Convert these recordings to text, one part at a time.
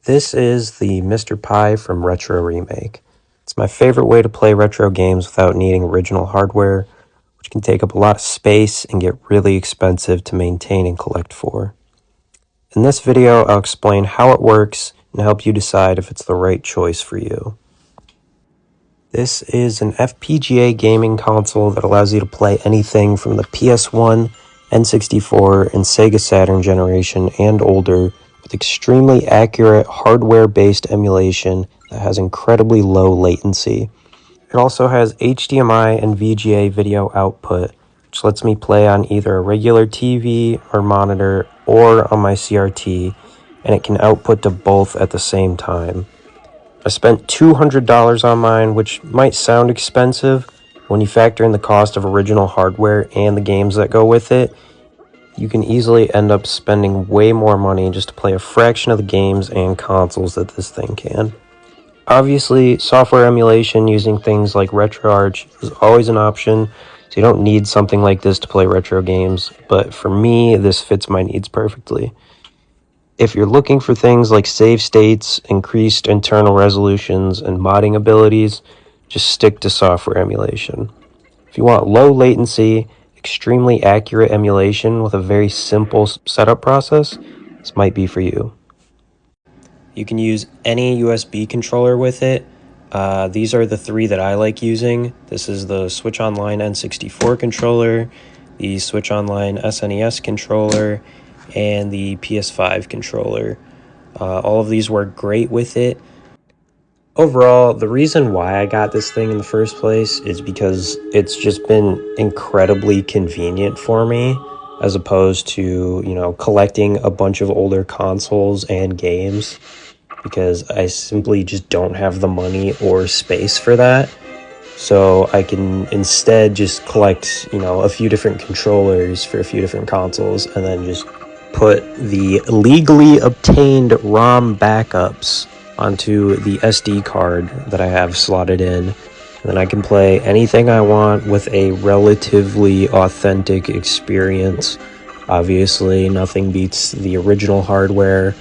This is the Mr. Pi from Retro Remake. It's my favorite way to play retro games without needing original hardware, which can take up a lot of space and get really expensive to maintain and collect for. In this video, I'll explain how it works and help you decide if it's the right choice for you. This is an FPGA gaming console that allows you to play anything from the PS1, N64, and Sega Saturn generation and older, with extremely accurate hardware-based emulation that has incredibly low latency. It also has HDMI and VGA video output, which lets me play on either a regular TV or monitor or on my CRT, and it can output to both at the same time. I spent $200 on mine, which might sound expensive. When you factor in the cost of original hardware and the games that go with it, you can easily end up spending way more money just to play a fraction of the games and consoles that this thing can. Obviously, software emulation using things like RetroArch is always an option, so you don't need something like this to play retro games, but for me, this fits my needs perfectly. If you're looking for things like save states, increased internal resolutions, and modding abilities, just stick to software emulation. If you want low latency, extremely accurate emulation with a very simple setup process, this might be for you. You can use any USB controller with it. These are the three that I like using. This is the Switch Online N64 controller, the Switch Online SNES controller, and the PS5 controller. All of these work great with it. Overall, the reason why I got this thing in the first place is because it's just been incredibly convenient for me, as opposed to, collecting a bunch of older consoles and games, because I simply just don't have the money or space for that. So I can instead just collect, a few different controllers for a few different consoles and then just put the legally obtained ROM backups onto the SD card that I have slotted in. And then I can play anything I want with a relatively authentic experience. Obviously, nothing beats the original hardware,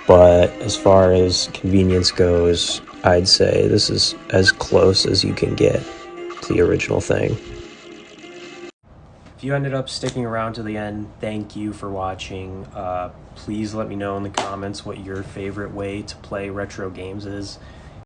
but as far as convenience goes, I'd say this is as close as you can get to the original thing. If you ended up sticking around to the end, thank you for watching. Please let me know in the comments what your favorite way to play retro games is.